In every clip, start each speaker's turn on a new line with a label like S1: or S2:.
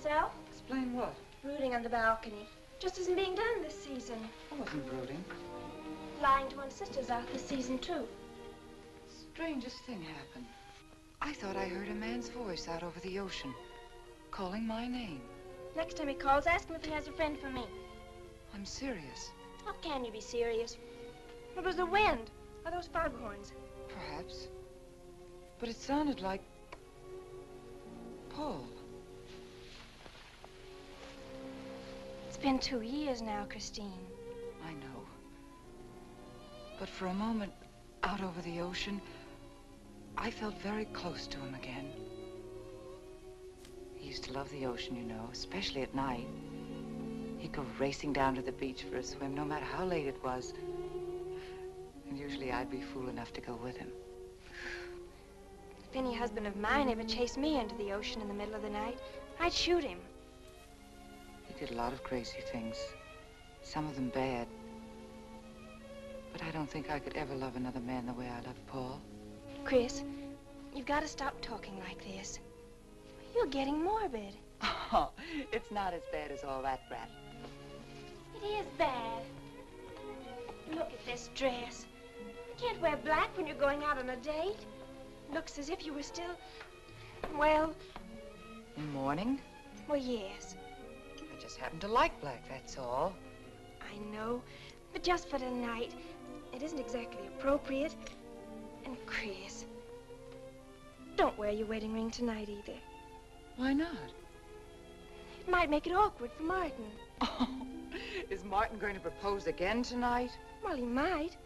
S1: yourself.
S2: Explain what?
S1: Brooding on the balcony. Just isn't being done this season.
S2: I wasn't brooding.
S1: Lying to one's sisters out this season, too.
S2: Strangest thing happened. I thought I heard a man's voice out over the ocean, calling my name.
S1: Next time he calls, ask him if he has a friend for me.
S2: I'm serious.
S1: How can you be serious? It was the wind, or those foghorns.
S2: Perhaps. But it sounded like Paul.
S1: It's been 2 years now, Christine.
S2: I know. But for a moment, out over the ocean, I felt very close to him again. He used to love the ocean, you know, especially at night. He'd go racing down to the beach for a swim, no matter how late it was. And usually I'd be fool enough to go with him.
S1: If any husband of mine ever chased me into the ocean in the middle of the night, I'd shoot him.
S2: He did a lot of crazy things, some of them bad. But I don't think I could ever love another man the way I love Paul.
S1: Chris, you've got to stop talking like this. You're getting morbid.
S2: Oh, it's not as bad as all that, Brat.
S1: It is bad. Look at this dress. You can't wear black when you're going out on a date. Looks as if you were still, well...
S2: In mourning?
S1: Well, yes.
S2: I just happen to like black, that's all.
S1: I know, but just for tonight, it isn't exactly appropriate. And Chris, don't wear your wedding ring tonight either.
S2: Why not?
S1: It might make it awkward for Martin.
S2: Oh, is Martin going to propose again tonight?
S1: Well, he might.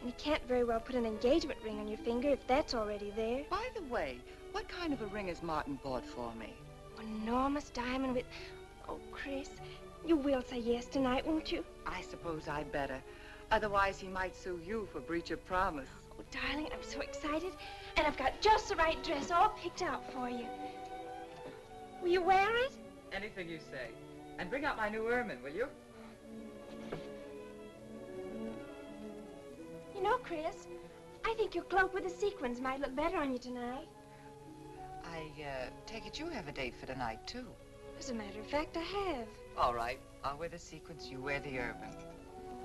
S1: And he can't very well put an engagement ring on your finger if that's already there.
S2: By the way, what kind of a ring has Martin bought for me?
S1: An enormous diamond with... Oh, Chris, you will say yes tonight, won't you?
S2: I suppose I'd better. Otherwise, he might sue you for breach of promise.
S1: Oh, darling, I'm so excited. And I've got just the right dress all picked out for you. Will you wear it?
S2: Anything you say. And bring out my new ermine, will you?
S1: You know, Chris, I think your cloak with the sequins might look better on you tonight.
S2: I take it you have a date for tonight, too.
S1: As a matter of fact, I have.
S2: All right. I'll wear the sequins, you wear the ermine.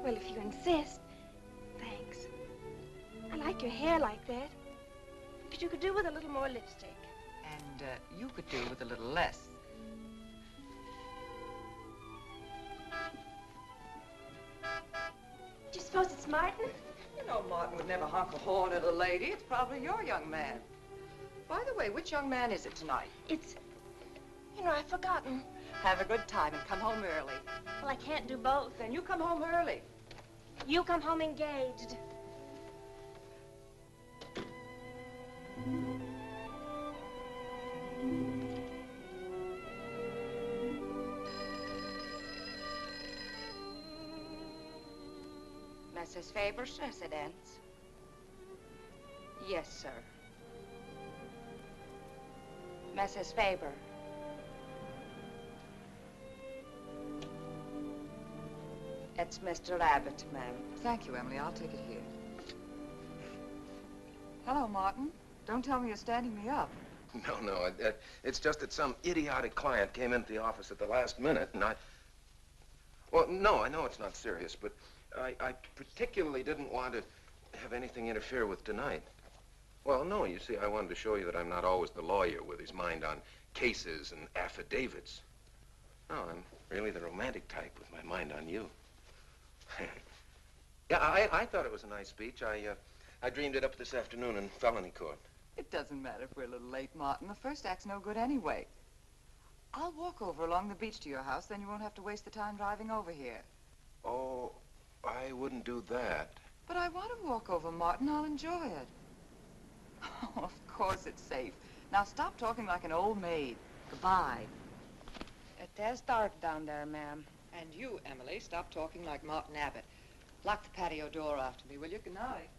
S1: Well, if you insist. Thanks. I like your hair like that. But you could do with a little more lipstick.
S2: And you could do with a little less.
S1: Do you suppose it's Martin?
S2: You know Martin would never honk a horn at a lady. It's probably your young man. By the way, which young man is it tonight?
S1: It's... You know, I've forgotten.
S2: Have a good time and come home early.
S1: Well, I can't do both.
S2: Then you come home early.
S1: You come home engaged.
S3: Mrs. Faber's residence? Yes, sir. Mrs. Faber. It's Mr. Abbott, ma'am.
S2: Thank you, Emily. I'll take it here. Hello, Martin. Don't tell me you're standing me up.
S4: No, it's just that some idiotic client came into the office at the last minute, and well, no, I know it's not serious, but I particularly didn't want to have anything interfere with tonight. Well, no, you see, I wanted to show you that I'm not always the lawyer with his mind on cases and affidavits. No, I'm really the romantic type with my mind on you. Yeah, I thought it was a nice speech. I dreamed it up this afternoon in felony court.
S2: It doesn't matter if we're a little late, Martin. The first act's no good anyway. I'll walk over along the beach to your house, then you won't have to waste the time driving over here.
S4: Oh, I wouldn't do that.
S2: But I want to walk over, Martin. I'll enjoy it. Oh, of course it's safe. Now stop talking like an old maid. Goodbye.
S3: It is dark down there, ma'am.
S2: And you, Emily, stop talking like Martin Abbott. Lock the patio door after me, will you? Good night.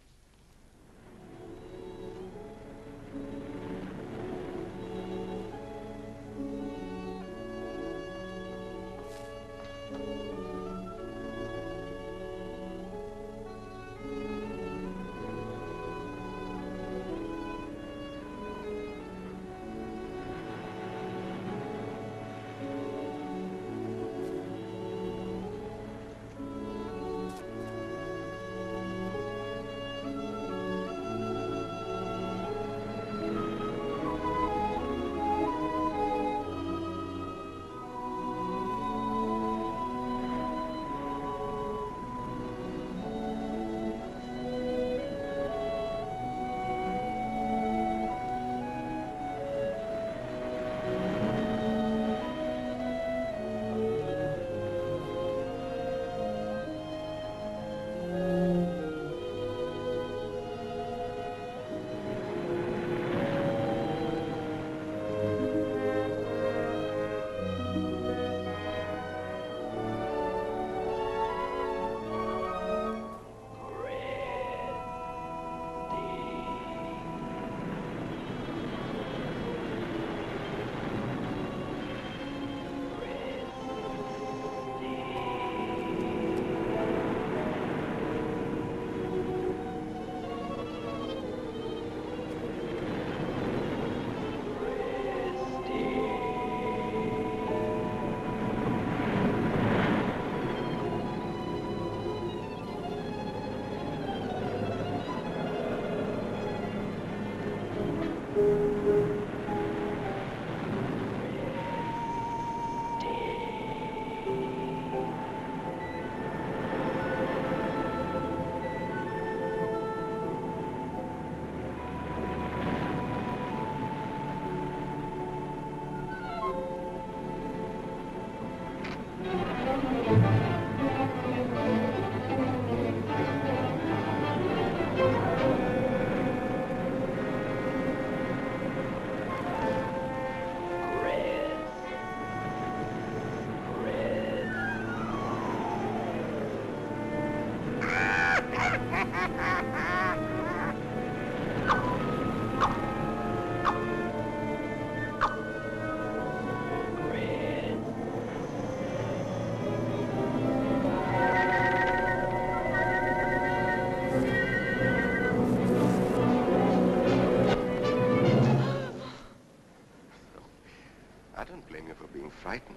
S4: I don't blame you for being frightened.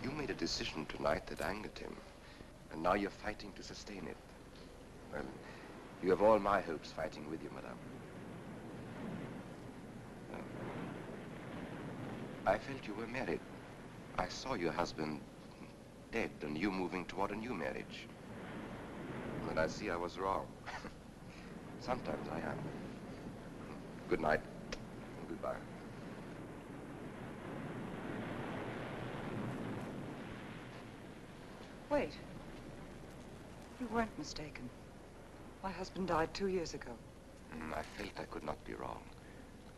S4: You made a decision tonight that angered him, and now you're fighting to sustain it. Well, you have all my hopes fighting with you, madame. I felt you were married. I saw your husband dead and you moving toward a new marriage. And I see I was wrong. Sometimes I am. Good night and goodbye.
S2: Wait. You weren't mistaken. My husband died 2 years ago.
S4: I felt I could not be wrong.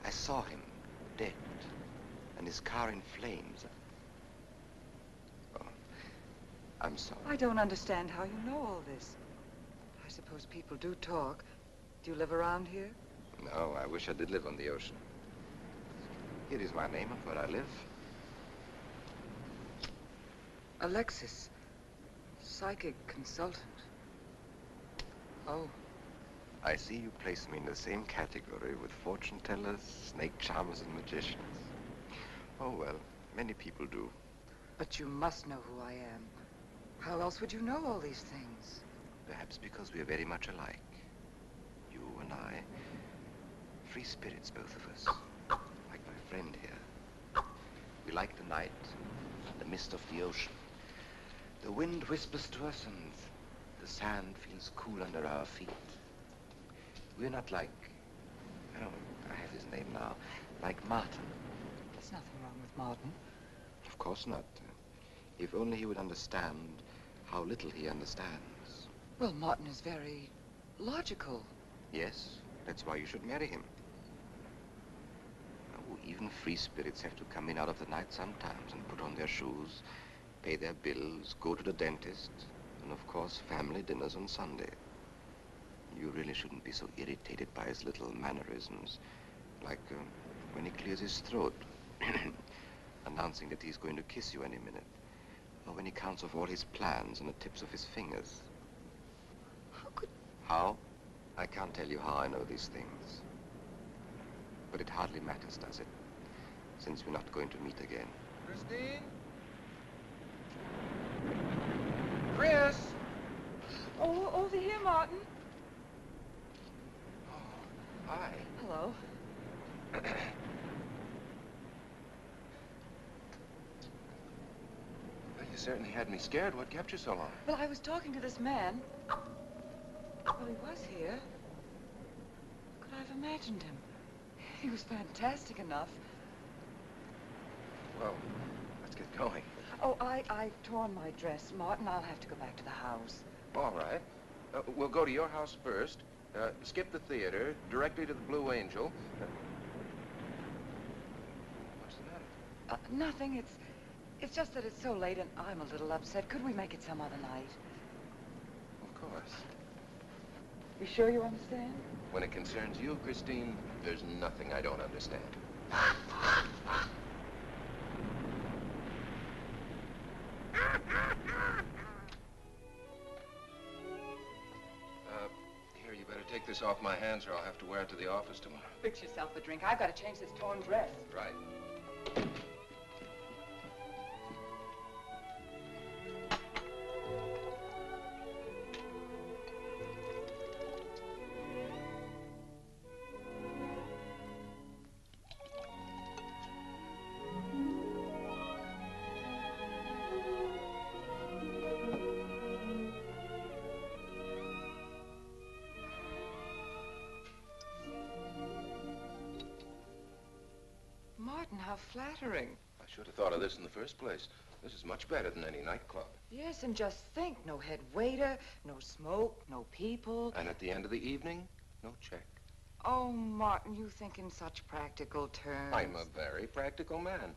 S4: I saw him dead and his car in flames. Oh, I'm sorry.
S2: I don't understand how you know all this. I suppose people do talk. Do you live around here?
S4: No, I wish I did live on the ocean. Here is my name and where I live.
S2: Alexis. Psychic consultant. Oh.
S4: I see you place me in the same category with fortune tellers, snake charmers, and magicians. Oh, well, many people do.
S2: But you must know who I am. How else would you know all these things?
S4: Perhaps because we are very much alike. You and I. Free spirits, both of us. Like my friend here. We like the night, the mist of the ocean. The wind whispers to us and the sand feels cool under our feet. We're not like, oh, I have his name now, like Martin.
S2: There's nothing wrong with Martin.
S4: Of course not. If only he would understand how little he understands.
S2: Well, Martin is very logical.
S4: Yes, that's why you should marry him. Oh, even free spirits have to come in out of the night sometimes and put on their shoes, pay their bills, go to the dentist, and of course, family dinners on Sunday. You really shouldn't be so irritated by his little mannerisms, like when he clears his throat, announcing that he's going to kiss you any minute, or when he counts off all his plans on the tips of his fingers.
S2: How could...
S4: How? I can't tell you how I know these things. But it hardly matters, does it? Since we're not going to meet again.
S5: Christine? Chris!
S2: Oh, over here, Martin.
S4: Hi.
S2: Hello.
S4: Well, you certainly had me scared. What kept you so long?
S2: Well, I was talking to this man. Well, he was here. Could I have imagined him? He was fantastic enough.
S4: Well, let's get going.
S2: Oh, I torn my dress. Martin, I'll have to go back to the house.
S4: All right. We'll go to your house first, skip the theater, directly to the Blue Angel. What's the matter?
S2: Nothing. It's just that it's so late and I'm a little upset. Could we make it some other night?
S4: Of course.
S2: You sure you understand?
S4: When it concerns you, Christine, there's nothing I don't understand. Here, you better take this off my hands or I'll have to wear it to the office tomorrow.
S2: Fix yourself a drink. I've got to change this torn dress.
S4: Right.
S2: How flattering.
S4: I should have thought of this in the first place. This is much better than any nightclub.
S2: Yes, and just think, no head waiter, no smoke, no people.
S4: And at the end of the evening, no check.
S2: Oh, Martin, you think in such practical terms.
S4: I'm a very practical man.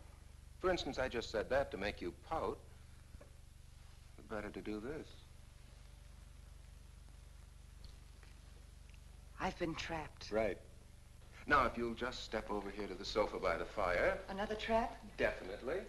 S4: For instance, I just said that to make you pout. But better to do this.
S2: I've been trapped.
S4: Right. Now, if you'll just step over here to the sofa by the fire.
S2: Another trap?
S4: Definitely.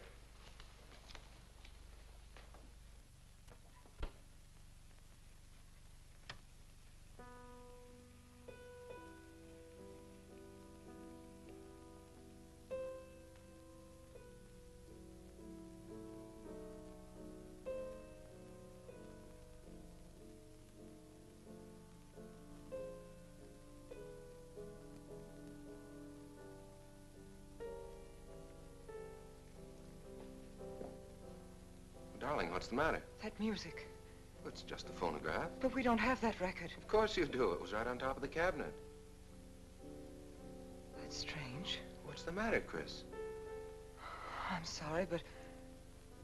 S4: Darling, what's the matter?
S2: That music.
S4: It's just a phonograph.
S2: But we don't have that record.
S4: Of course you do. It was right on top of the cabinet.
S2: That's strange.
S4: What's the matter, Chris?
S2: I'm sorry, but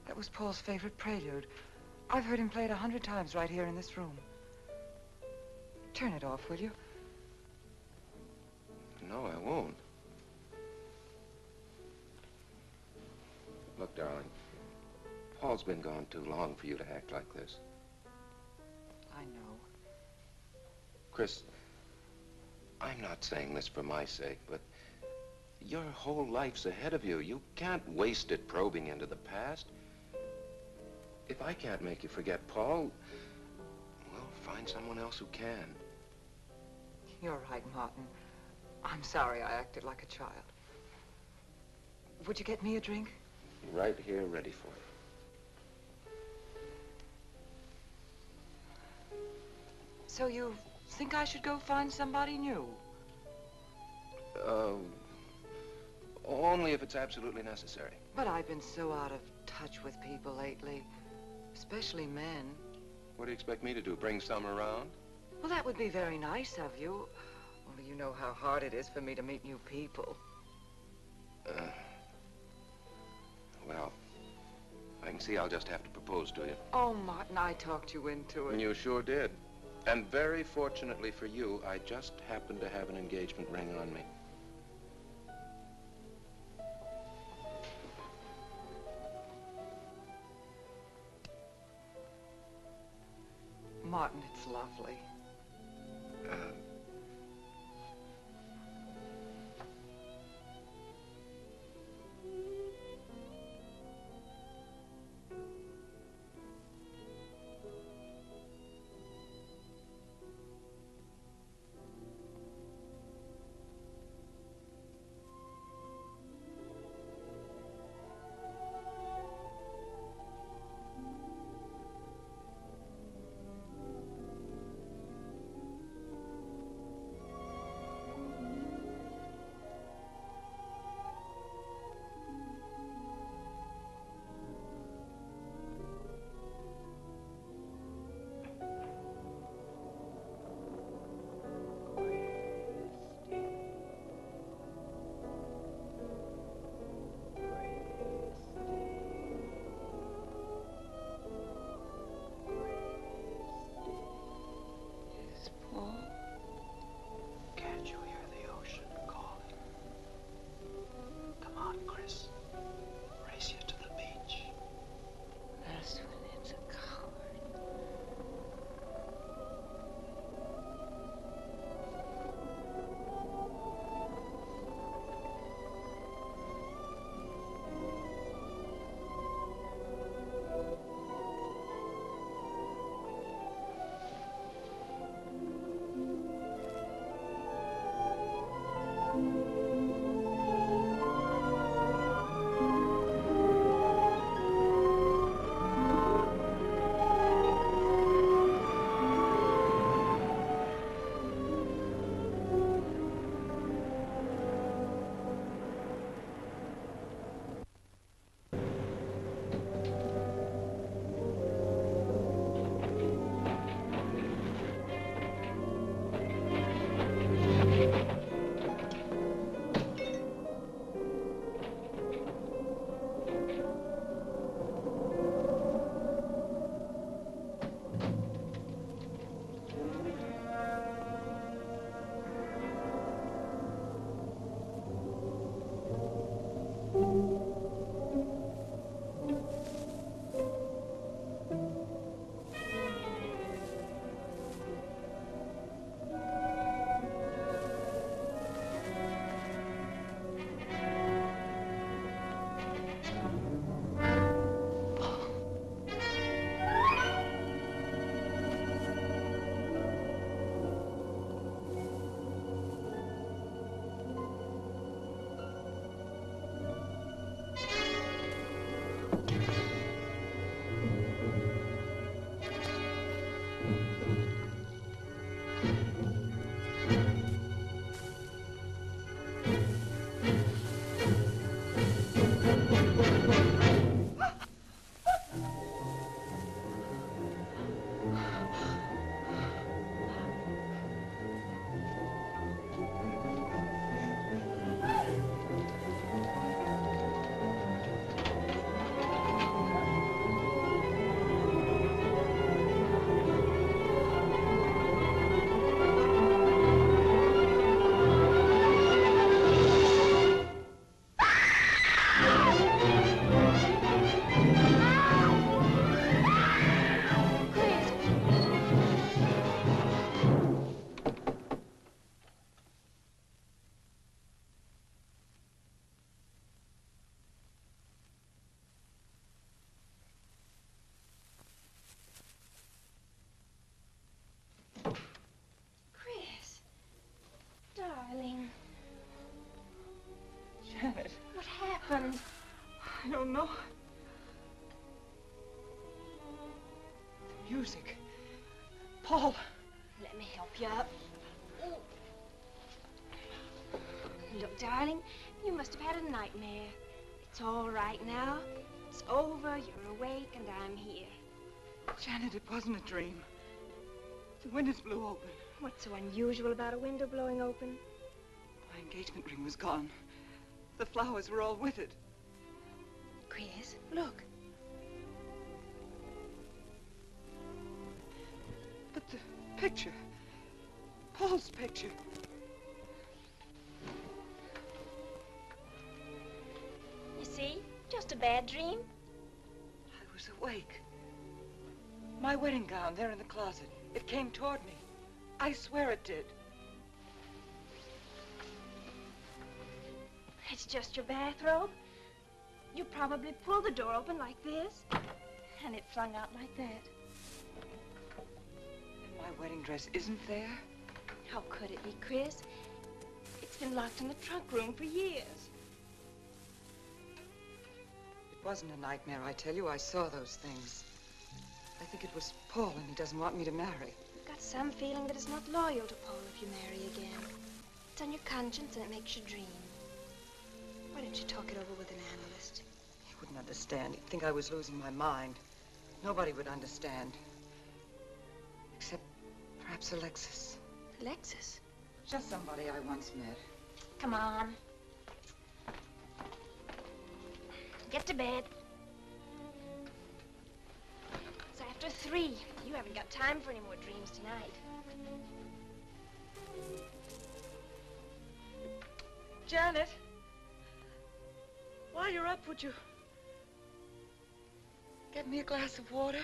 S2: that was Paul's favorite prelude. I've heard him play it 100 times right here in this room. Turn it off, will you?
S4: No, I won't. Look, darling, Paul's been gone too long for you to act like this.
S2: I know.
S4: Chris, I'm not saying this for my sake, but your whole life's ahead of you. You can't waste it probing into the past. If I can't make you forget Paul, well, find someone else who can.
S2: You're right, Martin. I'm sorry I acted like a child. Would you get me a drink?
S4: Right here, ready for you.
S2: So you think I should go find somebody new?
S4: Only if it's absolutely necessary.
S2: But I've been so out of touch with people lately, especially men.
S4: What do you expect me to do, bring some around?
S2: Well, that would be very nice of you. Only you know how hard it is for me to meet new people.
S4: Well, I can see I'll just have to propose to you.
S2: Oh, Martin, I talked you into it.
S4: You sure did. And very fortunately for you, I just happened to have an engagement ring on me.
S2: Martin, it's lovely. don't know. The music. Paul.
S1: Let me help you up. Ooh. Look, darling, you must have had a nightmare. It's all right now. It's over, you're awake, and I'm here.
S2: Janet, it wasn't a dream. The windows blew open.
S1: What's so unusual about a window blowing open?
S2: My engagement ring was gone. The flowers were all with it.
S1: Chris, look.
S2: But the picture. Paul's picture.
S1: You see? Just a bad dream.
S2: I was awake. My wedding gown there in the closet. It came toward me. I swear it did.
S1: It's just your bathrobe. You probably pulled the door open like this, and it flung out like that.
S2: And my wedding dress isn't there?
S1: How could it be, Chris? It's been locked in the trunk room for years.
S2: It wasn't a nightmare, I tell you. I saw those things. I think it was Paul, and he doesn't want me to marry.
S1: I've got some feeling that it's not loyal to Paul if you marry again. It's on your conscience, and it makes you dream. Why don't you talk it over with an analyst?
S2: He wouldn't understand. He'd think I was losing my mind. Nobody would understand. Except perhaps Alexis.
S1: Alexis?
S2: Just somebody I once met.
S1: Come on. Get to bed. It's after 3. You haven't got time for any more dreams tonight.
S2: Janet, while you're up, would you get me a glass of water?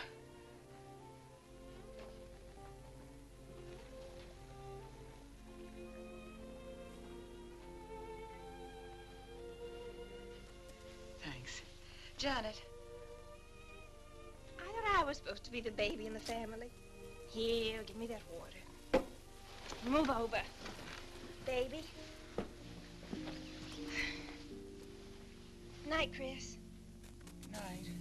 S2: Thanks. Janet.
S1: I thought I was supposed to be the baby in the family. Here, give me that water. Move over. Baby. Night, Chris.
S2: Night.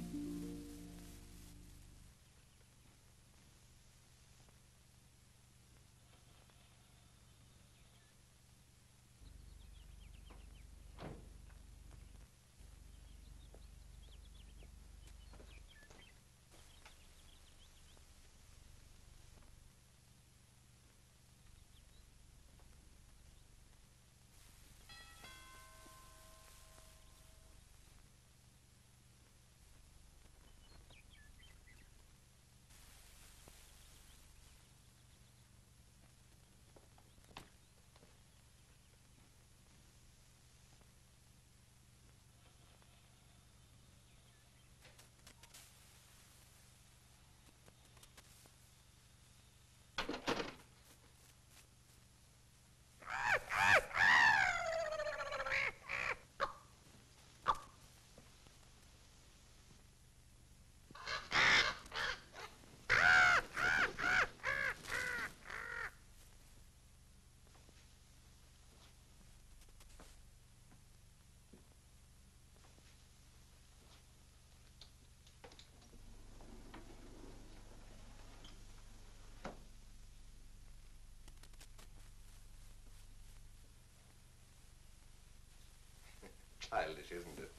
S4: Childish, isn't it?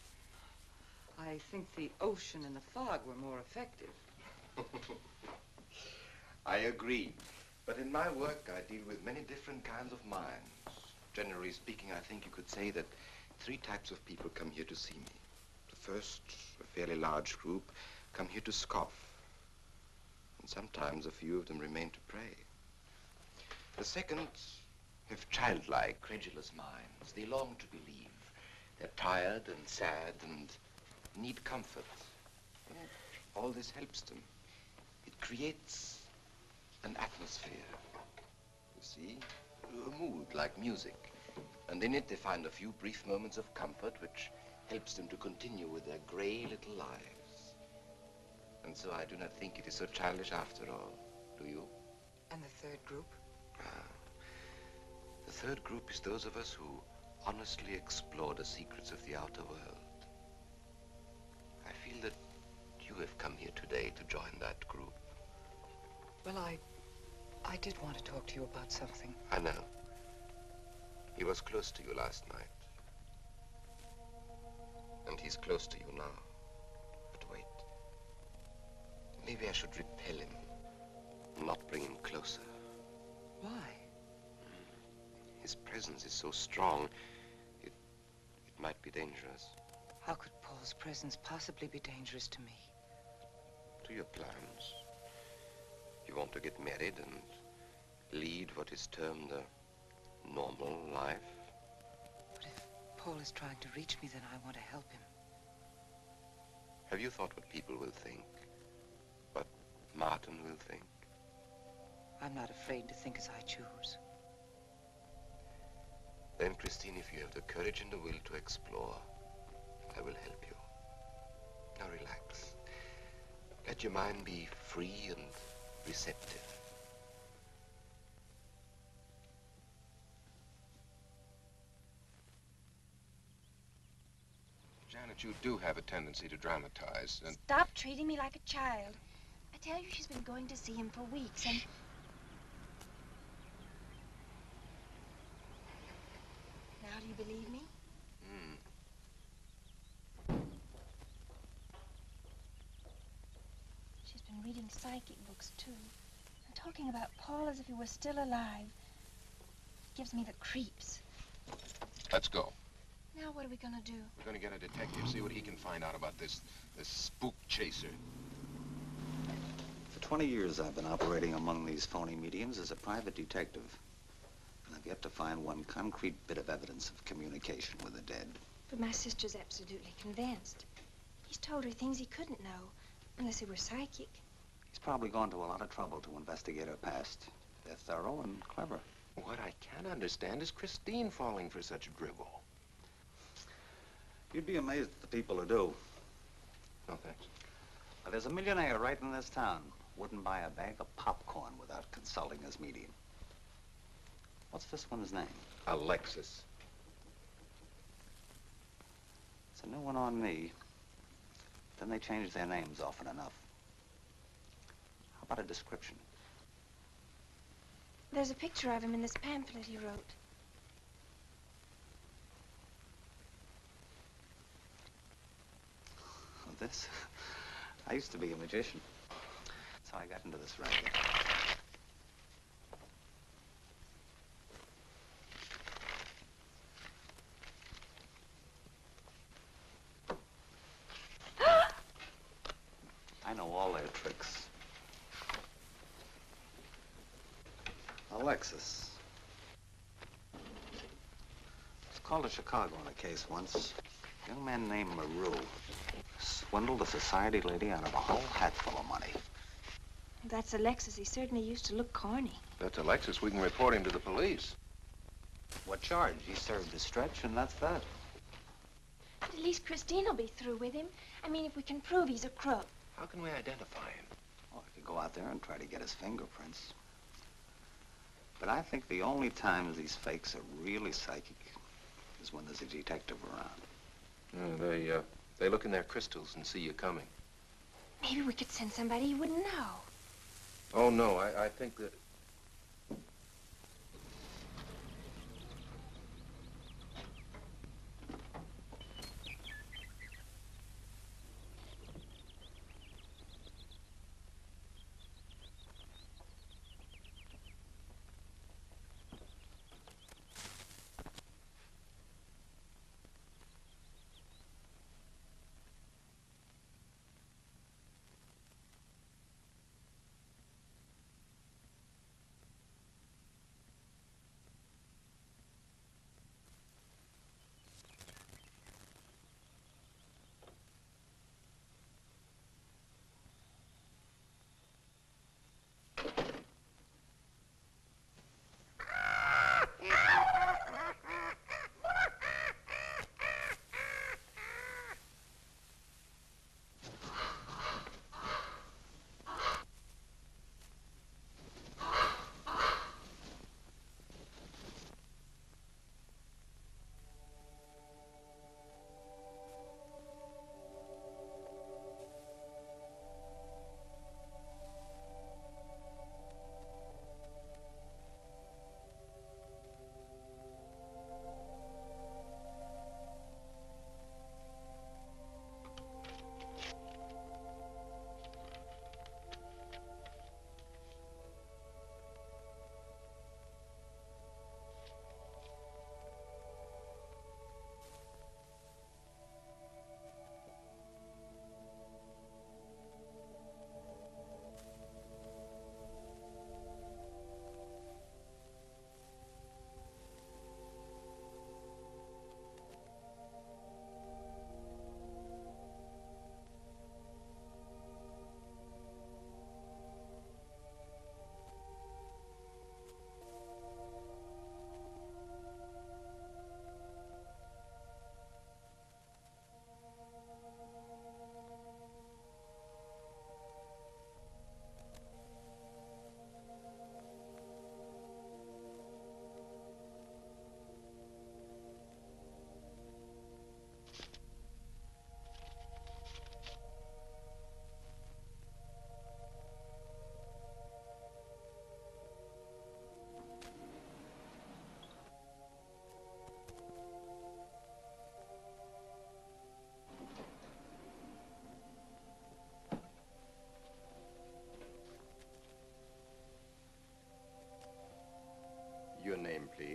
S2: I think the ocean and the fog were more effective.
S4: I agree. But in my work, I deal with many different kinds of minds. Generally speaking, I think you could say that 3 types of people come here to see me. The first, a fairly large group, come here to scoff. And sometimes a few of them remain to pray. The second have childlike, credulous minds. They long to believe. They're tired and sad and need comfort. And all this helps them. It creates an atmosphere, you see, a mood like music. And in it they find a few brief moments of comfort which helps them to continue with their gray little lives. And so I do not think it is so childish after all, do you?
S2: And the third group?
S4: The third group is those of us who honestly explore the secrets of the outer world.
S6: to have come here today to join that group.
S2: Well, I did want to talk to you about something.
S6: I know. He was close to you last night. And he's close to you now. But wait. Maybe I should repel him. Not bring him closer.
S2: Why?
S6: His presence is so strong, it might be dangerous.
S2: How could Paul's presence possibly be dangerous to me?
S6: To your plans. You want to get married and lead what is termed a normal life.
S2: But if Paul is trying to reach me, then I want to help him.
S6: Have you thought what people will think? What Martin will think?
S2: I'm not afraid to think as I choose.
S6: Then, Christine, if you have the courage and the will to explore, I will help you. Now relax. Let your mind be free and receptive.
S4: Janet, you do have a tendency to dramatize, and...
S1: Stop treating me like a child. I tell you, she's been going to see him for weeks, and... Now do you believe me? She's been reading psychic books, too. And talking about Paul as if he were still alive. It gives me the creeps.
S4: Let's go.
S1: Now what are we gonna do?
S4: We're gonna get a detective, see what he can find out about this spook chaser.
S7: For 20 years, I've been operating among these phony mediums as a private detective. And I've yet to find one concrete bit of evidence of communication with the dead.
S1: But my sister's absolutely convinced. He's told her things he couldn't know, unless he were psychic.
S7: He's probably gone to a lot of trouble to investigate her past. They're thorough and clever.
S4: What I can't understand is Christine falling for such drivel.
S7: You'd be amazed at the people who do.
S4: No, thanks.
S7: Now, there's a millionaire right in this town. Wouldn't buy a bag of popcorn without consulting his medium. What's this one's name?
S4: Alexis.
S7: It's a new one on me. Then they change their names often enough. How about a description?
S1: There's a picture of him in this pamphlet he wrote.
S7: This? I used to be a magician. That's how I got into this racket. I know all their tricks. Alexis. I was called to Chicago on a case once. A young man named LaRue swindled a society lady out of a whole hatful of money.
S1: That's Alexis. He certainly used to look corny.
S4: That's Alexis. We can report him to the police.
S7: What charge? He served his stretch, and that's that.
S1: But at least Christine will be through with him. I mean, if we can prove he's a crook.
S4: How can we identify him?
S7: Well, if you go out there and try to get his fingerprints. But I think the only times these fakes are really psychic is when there's a detective around.
S4: They look in their crystals and see you coming.
S1: Maybe we could send somebody you wouldn't know.
S4: Oh, no, I think that...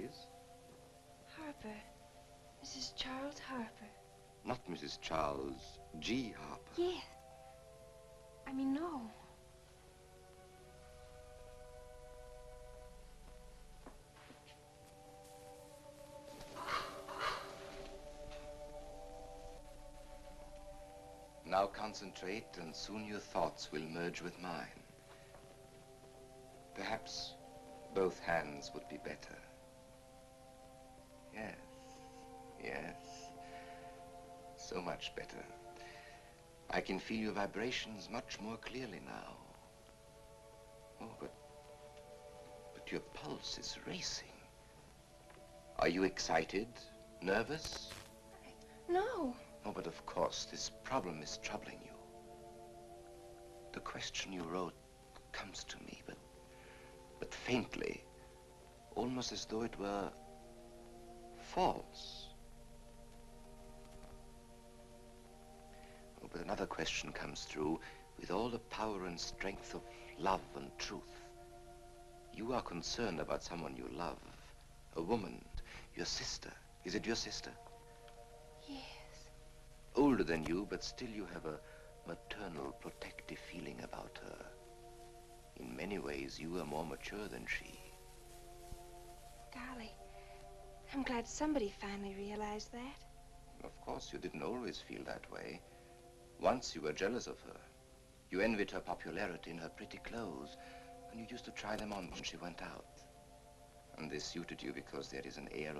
S6: please?
S1: Harper. Mrs. Charles Harper.
S6: Not Mrs. Charles G. Harper.
S1: Yeah. I mean, no.
S6: Now concentrate, and soon your thoughts will merge with mine. Perhaps both hands would be better. Yes, yes. So much better. I can feel your vibrations much more clearly now. Oh, but your pulse is racing. Are you excited? Nervous?
S1: No.
S6: Oh, but of course, this problem is troubling you. The question you wrote comes to me, but faintly, almost as though it were false. Oh, but another question comes through with all the power and strength of love and truth. You are concerned about someone you love, a woman, your sister. Is it your sister?
S1: Yes.
S6: Older than you, but still you have a maternal, protective feeling about her. In many ways, you are more mature than she.
S1: Golly, I'm glad somebody finally realized that.
S6: Of course, you didn't always feel that way. Once you were jealous of her. You envied her popularity in her pretty clothes, and you used to try them on when she went out. And this suited you because there is an air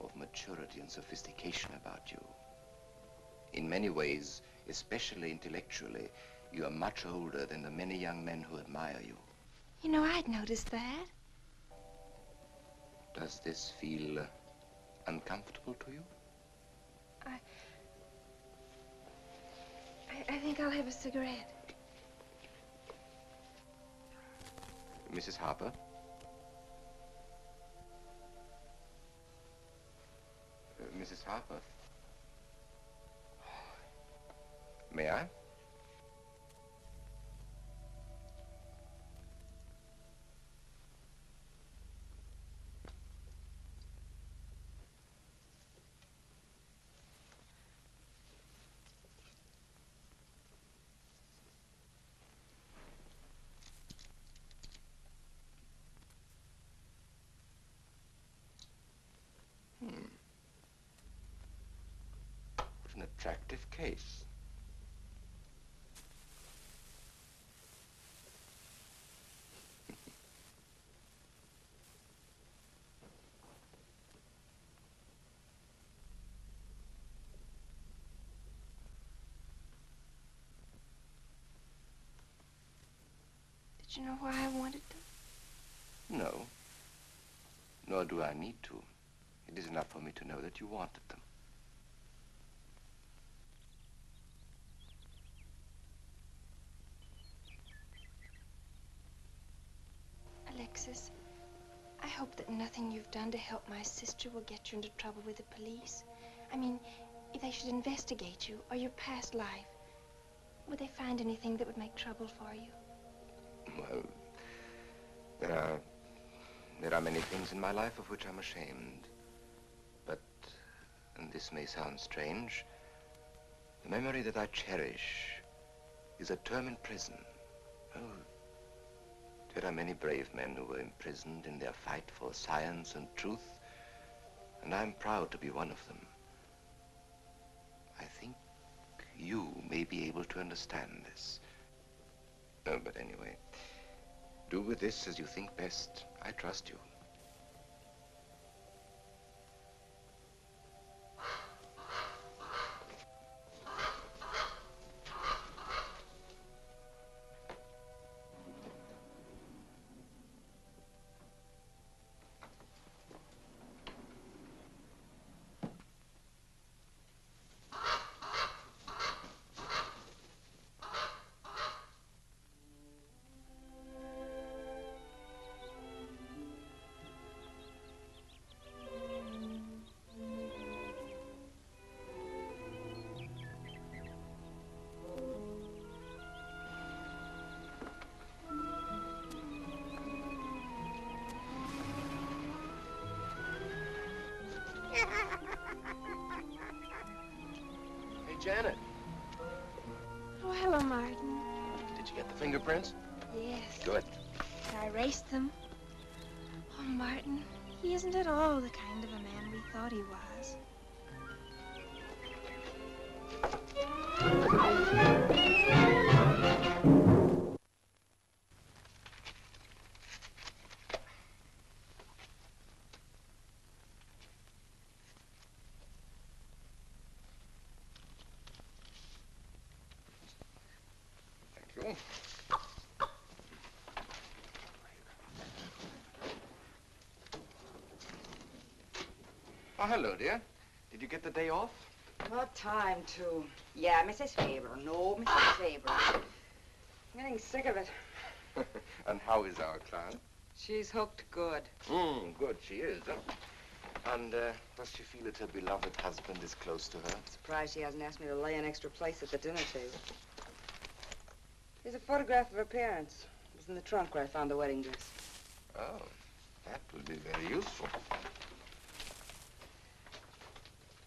S6: of maturity and sophistication about you. In many ways, especially intellectually, you are much older than the many young men who admire you.
S1: You know, I'd noticed that.
S6: Does this feel uncomfortable to you?
S1: I think I'll have a cigarette.
S6: Mrs. Harper? Mrs. Harper? May I? What an attractive case.
S1: Did you know why I wanted them?
S6: No. Nor do I need to. It is enough for me to know that you wanted them.
S1: Alexis, I hope that nothing you've done to help my sister will get you into trouble with the police. I mean, if they should investigate you or your past life, would they find anything that would make trouble for you?
S6: Well, there are many things in my life of which I'm ashamed. But, and this may sound strange, the memory that I cherish is a term in prison. Oh, there are many brave men who were imprisoned in their fight for science and truth, and I'm proud to be one of them. I think you may be able to understand this. No, but anyway, do with this as you think best. I trust you.
S4: Janet.
S1: Oh, hello, Martin.
S4: Did you get the fingerprints?
S1: Yes.
S4: Good.
S1: I erased them. Oh, Martin, he isn't at all the kind of a man we thought he was.
S4: Thank you. Oh, hello, dear. Did you get the day off?
S3: What time to? Yeah, Mrs. Faber. No, Mrs. Faber. I'm getting sick of it.
S4: And how is our client?
S3: She's hooked good.
S4: Good, she is. And does she feel that her beloved husband is close to her?
S3: Surprised she hasn't asked me to lay an extra place at the dinner table. Here's a photograph of her parents. It was in the trunk where I found the wedding dress.
S4: Oh, that will be very useful.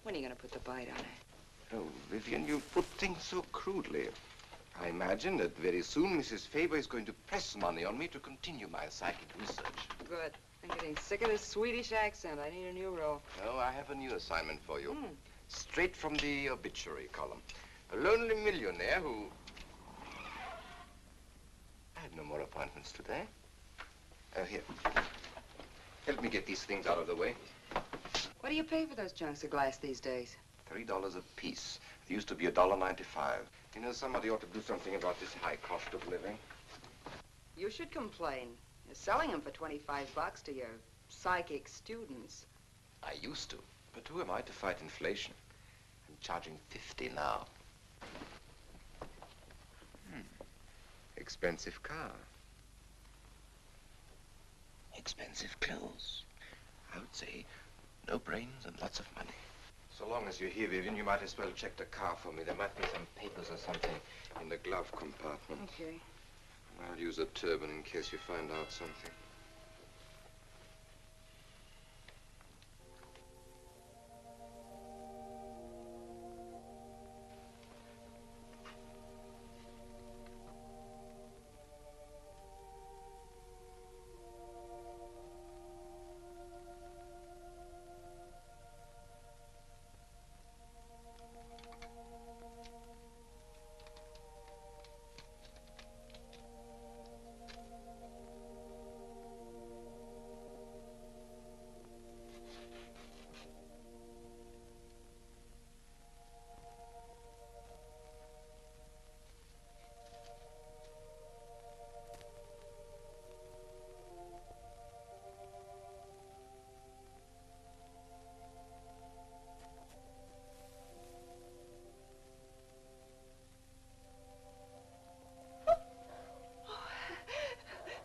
S3: When are you going to put the bite on it?
S4: Oh, Vivian, you put things so crudely. I imagine that very soon Mrs. Faber is going to press money on me to continue my psychic research.
S3: Good. I'm getting sick of this Swedish accent. I need a new role.
S4: Oh, I have a new assignment for you. Straight from the obituary column. A lonely millionaire who... I have no more appointments today. Here. Help me get these things out of the way.
S3: What do you pay for those chunks of glass these days?
S4: $3 a piece. It used to be $1.95. You know, somebody ought to do something about this high cost of living.
S3: You should complain. You're selling them for 25 bucks to your psychic students.
S4: I used to. But who am I to fight inflation? I'm charging 50 now. Expensive car. Expensive clothes. I would say no brains and lots of money. So long as you're here, Vivian, you might as well check the car for me. There might be some papers or something in the glove compartment.
S3: Okay.
S4: I'll use a turban in case you find out something.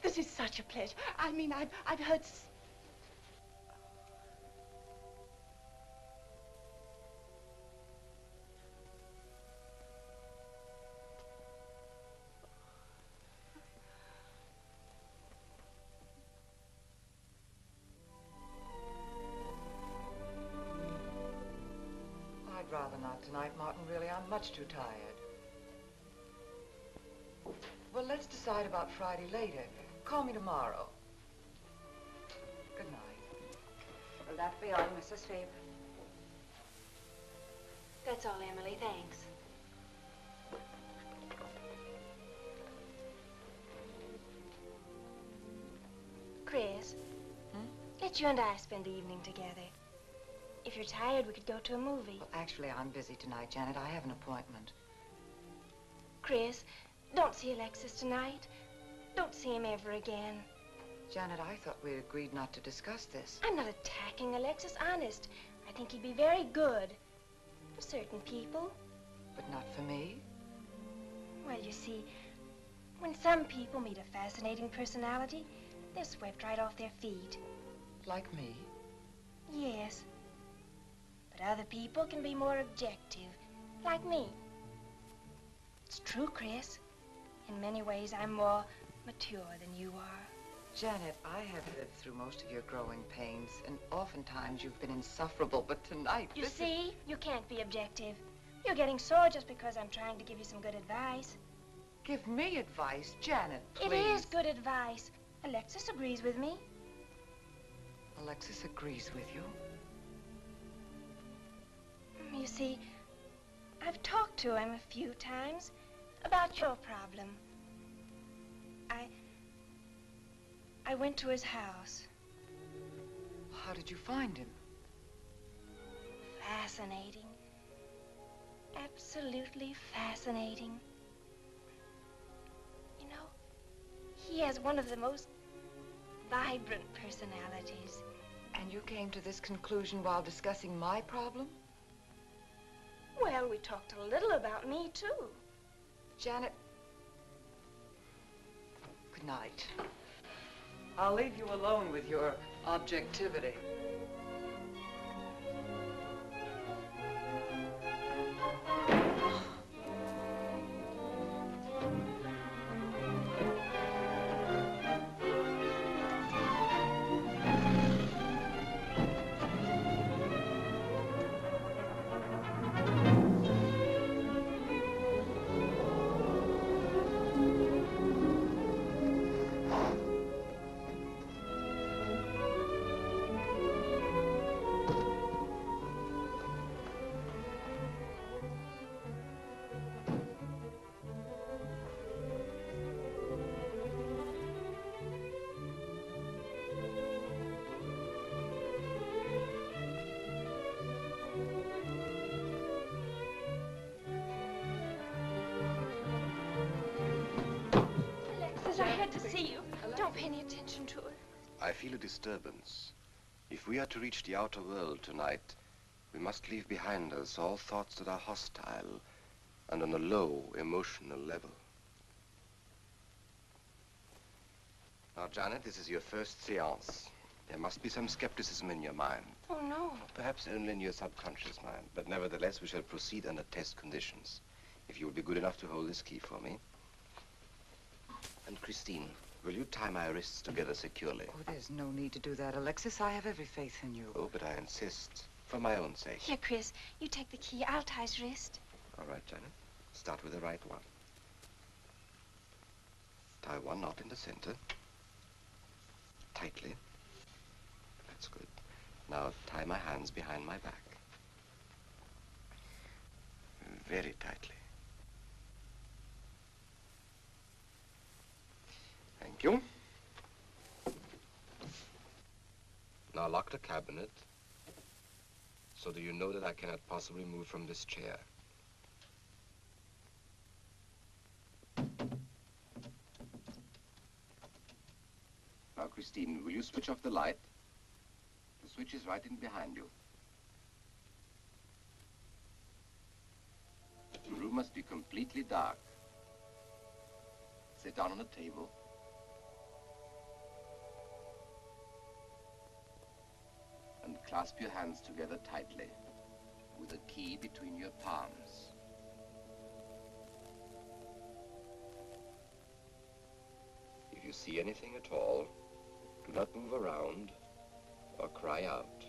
S8: This is such a pleasure. I mean, I've heard...
S2: I'd rather not tonight, Martin, really. I'm much too tired. Well, let's decide about Friday later. Call me tomorrow. Good night.
S3: Will that be all, Mrs. Faber?
S1: That's all, Emily. Thanks. Chris, let you and I spend the evening together. If you're tired, we could go to a movie.
S2: Well, actually, I'm busy tonight, Janet. I have an appointment.
S1: Chris, don't see Alexis tonight. Don't see him ever again.
S2: Janet, I thought we agreed not to discuss this.
S1: I'm not attacking Alexis, honest. I think he'd be very good for certain people.
S2: But not for me?
S1: Well, you see, when some people meet a fascinating personality, they're swept right off their feet.
S2: Like me?
S1: Yes. But other people can be more objective, like me. It's true, Chris. In many ways, I'm more mature than you are.
S2: Janet, I have lived through most of your growing pains, and oftentimes you've been insufferable, but tonight,
S1: You see, you can't be objective. You're getting sore just because I'm trying to give you some good advice.
S2: Give me advice, Janet, please.
S1: It is good advice. Alexis agrees with me.
S2: Alexis agrees with you.
S1: You see, I've talked to him a few times about your problem. I went to his house.
S2: How did you find him?
S1: Fascinating. Absolutely fascinating. You know, he has one of the most vibrant personalities.
S2: And you came to this conclusion while discussing my problem?
S1: Well, we talked a little about me, too.
S2: Janet, good night. I'll leave you alone with your objectivity.
S1: Alexis, I had to see you. Don't pay any attention to her.
S6: I feel a disturbance. If we are to reach the outer world tonight, we must leave behind us all thoughts that are hostile and on a low emotional level. Now, Janet, this is your first séance. There must be some skepticism in your mind.
S1: Oh, no.
S6: Perhaps only in your subconscious mind, but nevertheless we shall proceed under test conditions. If you will be good enough to hold this key for me. And Christine, will you tie my wrists together securely?
S2: Oh, there's no need to do that, Alexis. I have every faith in you.
S6: Oh, but I insist, for my own sake.
S1: Here, Chris, you take the key. I'll tie his wrist.
S6: All right, Janet. Start with the right one. Tie one knot in the center. Tightly. That's good. Now tie my hands behind my back. Very tightly. Thank you. Now lock the cabinet. So do you know that I cannot possibly move from this chair? Now, Christine, will you switch off the light? The switch is right in behind you. The room must be completely dark. Sit down on the table. And clasp your hands together tightly, with a key between your palms. If you see anything at all, do not move around or cry out.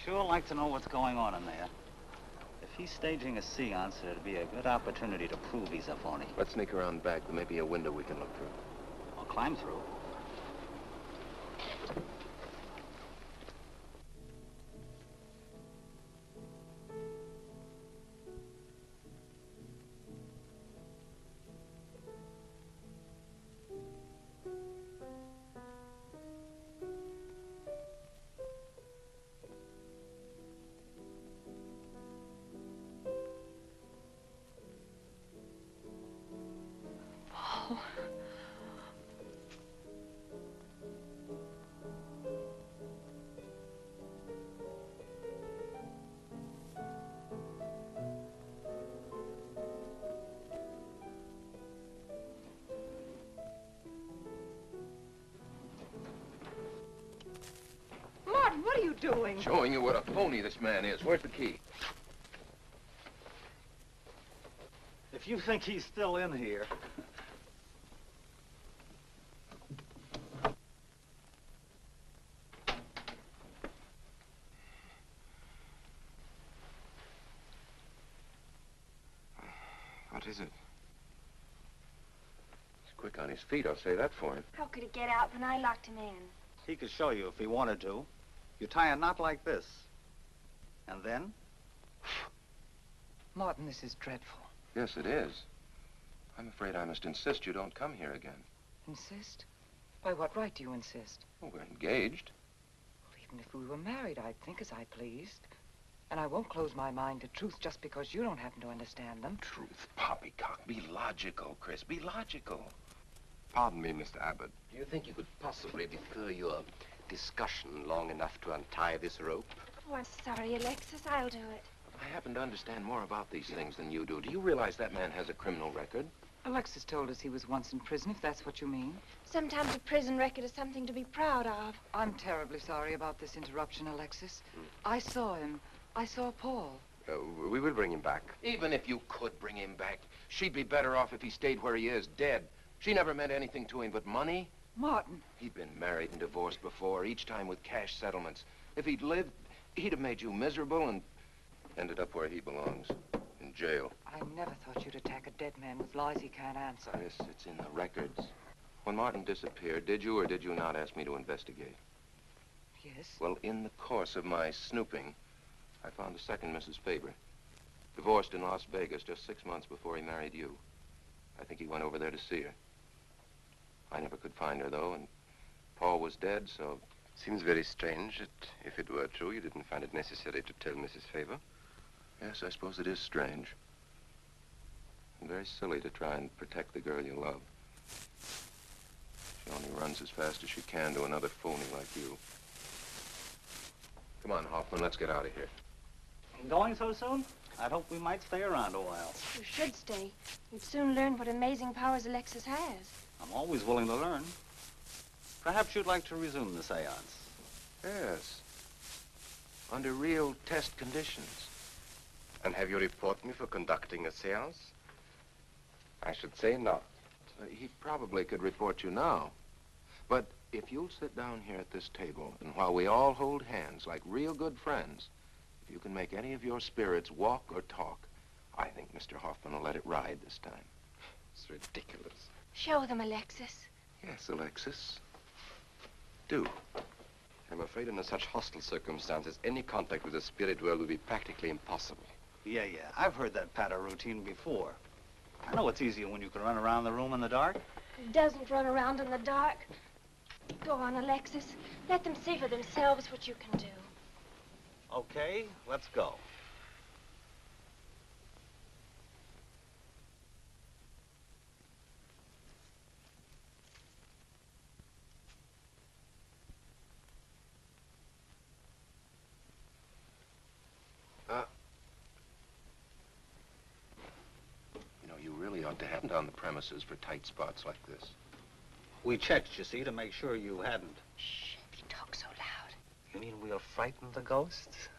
S7: sure like to know what's going on in there. If he's staging a seance, it'd be a good opportunity to prove he's a phony.
S4: Let's sneak around back. There may be a window we can look through.
S7: I'll climb through.
S8: Martin, what are you doing?
S4: Showing you what a phony this man is. Where's the key?
S7: If you think he's still in here...
S4: What is it? He's quick on his feet, I'll say that for him.
S1: How could he get out when I locked him in?
S7: He could show you if he wanted to. You tie a knot like this. And then?
S2: Martin, this is dreadful.
S4: Yes, it is. I'm afraid I must insist you don't come here again.
S2: Insist? By what right do you insist?
S4: Well, we're engaged.
S2: Well, even if we were married, I'd think as I pleased. And I won't close my mind to truth just because you don't happen to understand them.
S4: Truth, poppycock. Be logical, Chris. Be logical.
S6: Pardon me, Mr. Abbott. Do you think you could possibly defer your discussion long enough to untie this rope?
S1: Oh, I'm sorry, Alexis. I'll do it.
S4: I happen to understand more about these things than you do. Do you realize that man has a criminal record?
S2: Alexis told us he was once in prison, if that's what you mean.
S1: Sometimes a prison record is something to be proud of.
S2: I'm terribly sorry about this interruption, Alexis. I saw him. I saw Paul.
S6: We will bring him back.
S4: Even if you could bring him back, she'd be better off if he stayed where he is, dead. She never meant anything to him but money.
S2: Martin.
S4: He'd been married and divorced before, each time with cash settlements. If he'd lived, he'd have made you miserable and ended up where he belongs, in jail.
S2: I never thought you'd attack a dead man with lies he can't answer.
S4: Yes, it's in the records. When Martin disappeared, did you or did you not ask me to investigate?
S2: Yes.
S4: Well, in the course of my snooping, I found a second Mrs. Faber, divorced in Las Vegas just 6 months before he married you. I think he went over there to see her. I never could find her, though, and Paul was dead, so...
S6: Seems very strange that if it were true, you didn't find it necessary to tell Mrs. Faber.
S4: Yes, I suppose it is strange. And very silly to try and protect the girl you love. She only runs as fast as she can to another phony like you. Come on, Hoffman, let's get out of here.
S7: Going so soon? I'd hope we might stay around a while.
S1: You should stay. You'd soon learn what amazing powers Alexis has.
S7: I'm always willing to learn. Perhaps you'd like to resume the seance.
S4: Yes. Under real test conditions.
S6: And have you report me for conducting a seance? I should say not.
S4: He probably could report you now. But if you'll sit down here at this table, and while we all hold hands like real good friends, if you can make any of your spirits walk or talk, I think Mr. Hoffman will let it ride this time.
S6: It's ridiculous.
S1: Show them, Alexis.
S4: Yes, Alexis. Do.
S6: I'm afraid under such hostile circumstances, any contact with the spirit world would be practically impossible.
S7: Yeah. I've heard that patter routine before. I know it's easier when you can run around the room in the dark.
S1: Who doesn't run around in the dark? Go on, Alexis. Let them see for themselves what you can do.
S7: Okay, let's go.
S4: You really ought to have it on the premises for tight spots like this.
S7: We checked, you see, to make sure you hadn't.
S1: Shh, you talk so loud.
S7: You mean we'll frighten the ghosts?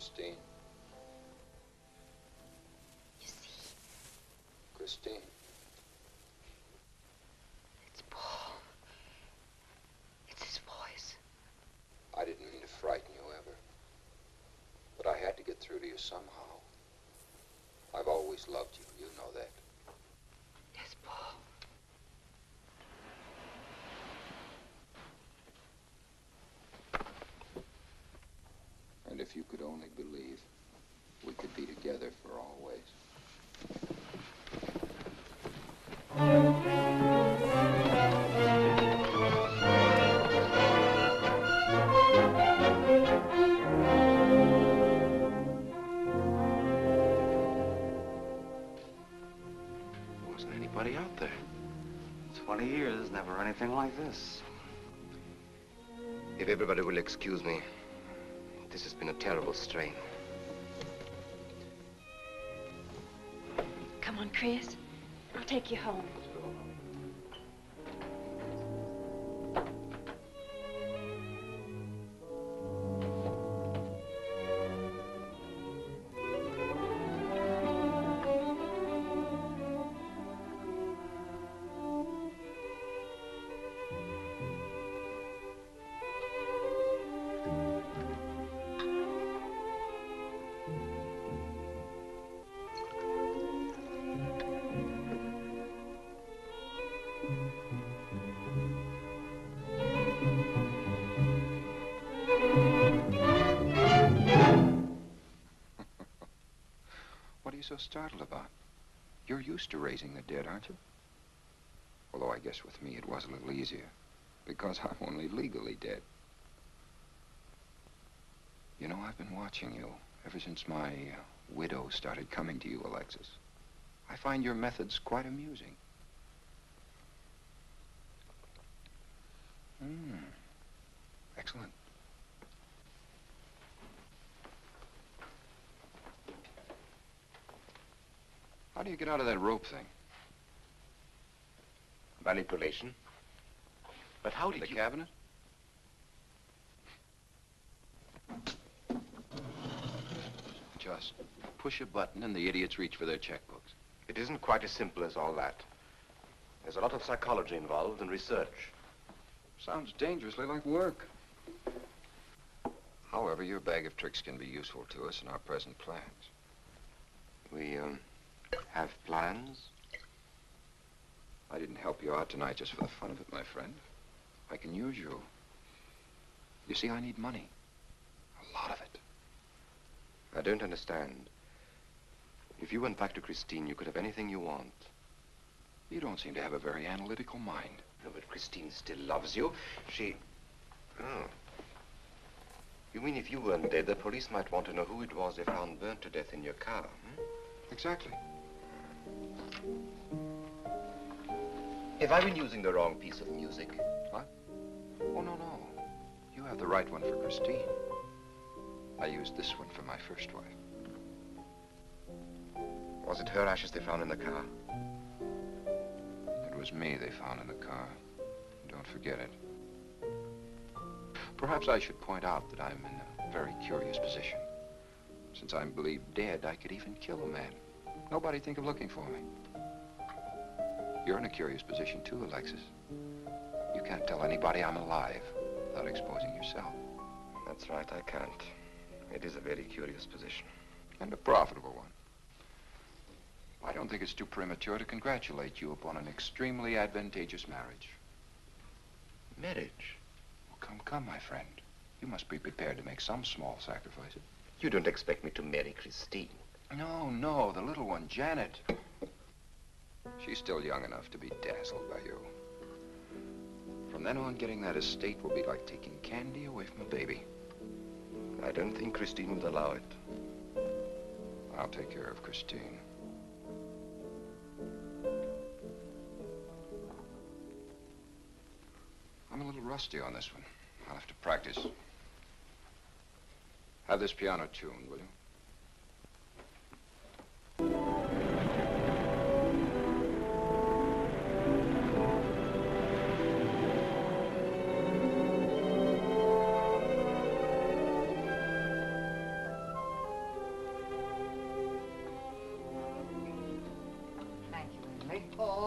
S5: Christine.
S1: You see,
S5: Christine.
S2: It's Paul. It's his voice.
S5: I didn't mean to frighten you ever. But I had to get through to you somehow. I've always loved you. You know that.
S2: Yes, Paul.
S5: And if you could only believe, we could be together for always.
S4: There wasn't anybody out there.
S7: 20 years, never anything like this.
S6: If everybody will excuse me, this has been a terrible strain.
S1: come on, Chris. I'll take you home.
S5: What are you so startled about? You're used to raising the dead, aren't you? Although I guess with me it was a little easier, because I'm only legally dead. You know, I've been watching you ever since my widow started coming to you, Alexis. I find your methods quite amusing. Excellent. How do you get out of that rope thing?
S6: Manipulation. But how did
S5: The
S6: you...
S5: cabinet? Just push a button and the idiots reach for their checkbooks.
S6: It isn't quite as simple as all that. There's a lot of psychology involved and research.
S5: Sounds dangerously like work. However, your bag of tricks can be useful to us in our present plans.
S6: We, have plans?
S5: I didn't help you out tonight just for the fun of it, my friend. I can use you. You see, I need money. A lot of it.
S6: I don't understand. If you went back to Christine, you could have anything you want.
S5: You don't seem to have a very analytical mind.
S6: No, but Christine still loves you. She... Oh. You mean if you weren't dead, the police might want to know who it was they found burnt to death in your car, hmm?
S5: Exactly.
S6: Have I been using the wrong piece of music?
S5: What? Oh, no, no. You have the right one for Christine. I used this one for my first wife.
S6: Was it her ashes they found in the car?
S5: It was me they found in the car. Don't forget it. Perhaps I should point out that I'm in a very curious position. Since I'm believed dead, I could even kill a man. Nobody'd think of looking for me. You're in a curious position too, Alexis. You can't tell anybody I'm alive without exposing yourself.
S6: That's right, I can't. It is a very curious position.
S5: And a profitable one. I don't think it's too premature to congratulate you upon an extremely advantageous marriage.
S6: Marriage?
S5: Well, come, my friend. You must be prepared to make some small sacrifices.
S6: You don't expect me to marry Christine?
S5: No, the little one, Janet. She's still young enough to be dazzled by you. From then on, getting that estate will be like taking candy away from a baby.
S6: I don't think Christine would allow it.
S5: I'll take care of Christine. I'm a little rusty on this one. I'll have to practice. Have this piano tuned, will you?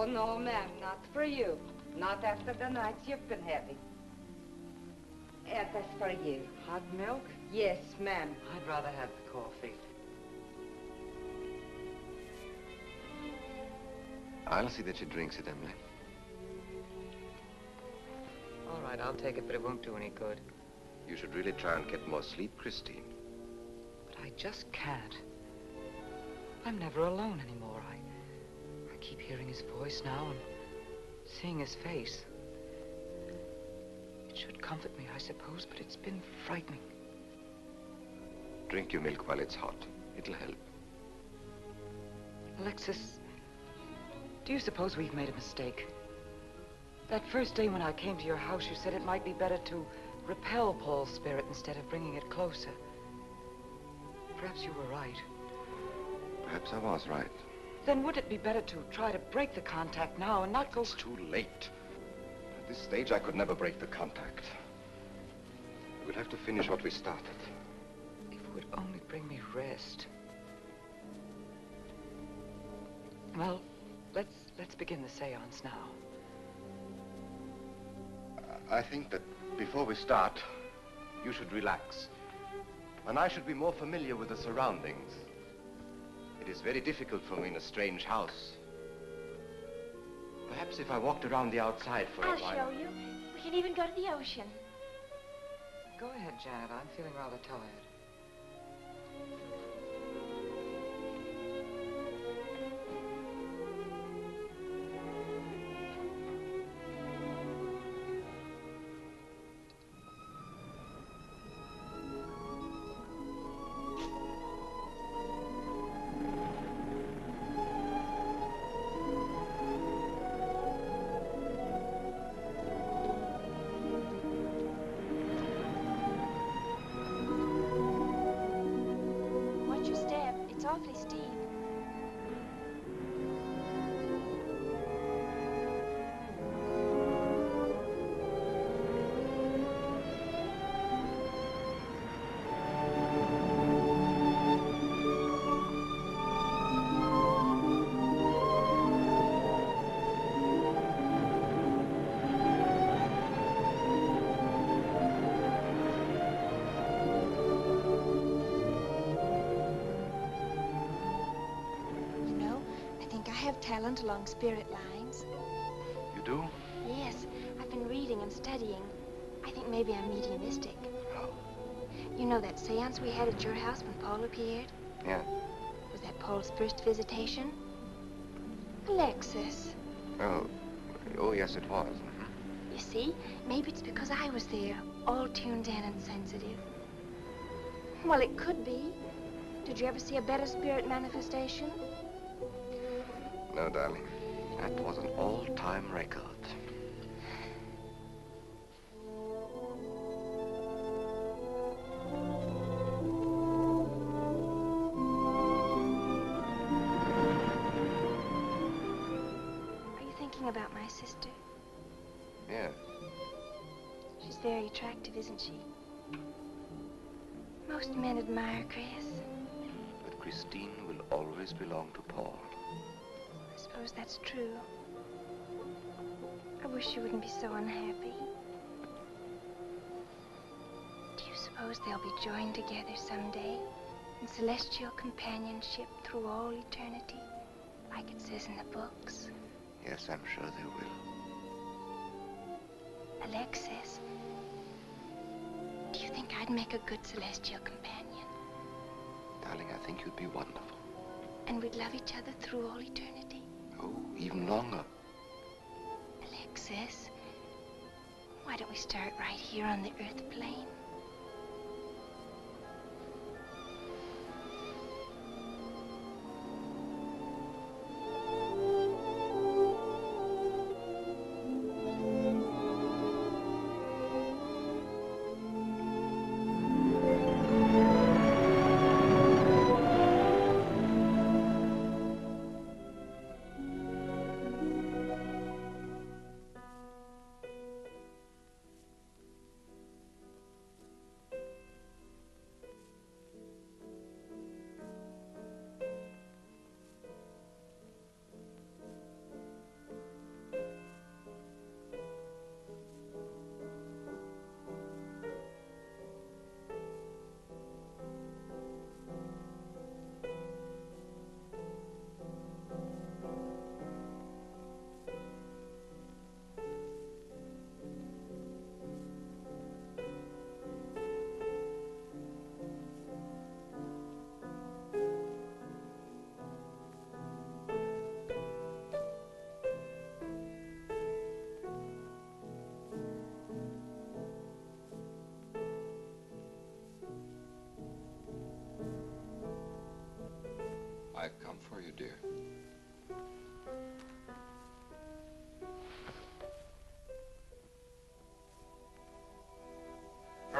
S3: Oh, no, ma'am, not for you. Not after the nights you've been having. That's for you.
S2: Hot milk?
S3: Yes, ma'am.
S2: I'd rather have the coffee.
S6: I'll see that she drinks it, Emily.
S2: All right, I'll take it, but it won't do any good.
S6: You should really try and get more sleep, Christine.
S2: But I just can't. I'm never alone anymore. I keep hearing his voice now and seeing his face. It should comfort me, I suppose, but it's been frightening.
S6: Drink your milk while it's hot. It'll help.
S2: Alexis, do you suppose we've made a mistake? That first day when I came to your house, you said it might be better to repel Paul's spirit instead of bringing it closer. Perhaps you were right.
S6: Perhaps I was right.
S2: Then would it be better to try to break the contact now and not go...
S6: It's too late. At this stage, I could never break the contact. We'll have to finish what we started.
S2: If it would only bring me rest. Well, let's begin the seance now.
S6: I think that before we start, you should relax. And I should be more familiar with the surroundings. It is very difficult for me in a strange house. Perhaps if I walked around the outside for a while...
S1: I'll show you. We can even go to the ocean.
S2: Go ahead, Janet. I'm feeling rather tired.
S1: Watch your step. It's awfully steep. You know, I think I have talent along spirit lines.
S6: You do?
S1: Yes, I've been reading and studying. I think maybe I'm mediumistic.
S6: Oh.
S1: You know that seance we had at your house when Paul appeared?
S6: Yeah.
S1: Was that Paul's first visitation? Alexis.
S6: Oh, yes, it was.
S1: You see, maybe it's because I was there, all tuned in and sensitive. Well, it could be. Did you ever see a better spirit manifestation?
S6: No, darling. That was an all-time record.
S1: Are you thinking about my sister?
S6: Yeah.
S1: She's very attractive, isn't she? Most men admire Chris.
S6: But Christine will always belong to Paul.
S1: I suppose that's true. I wish you wouldn't be so unhappy. Do you suppose they'll be joined together someday in celestial companionship through all eternity, like it says in the books?
S6: Yes, I'm sure they will.
S1: Alexis, do you think I'd make a good celestial companion?
S6: Darling, I think you'd be wonderful.
S1: And we'd love each other through all eternity?
S6: Oh, even longer.
S1: Alexis, why don't we start right here on the earth plane?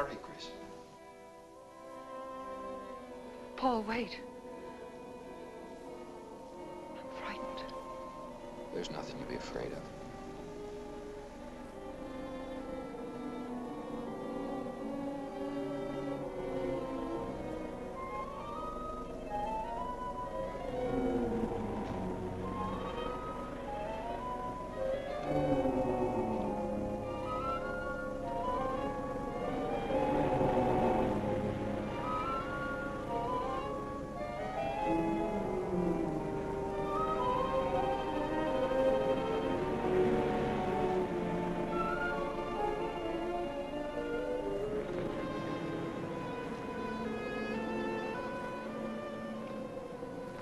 S5: Hurry, Chris.
S2: Paul, wait. I'm frightened.
S5: There's nothing to be afraid of.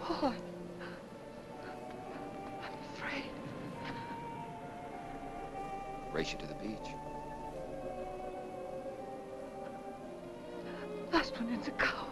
S2: Paul, I'm afraid.
S5: Race you to the beach.
S2: Last one is a coward.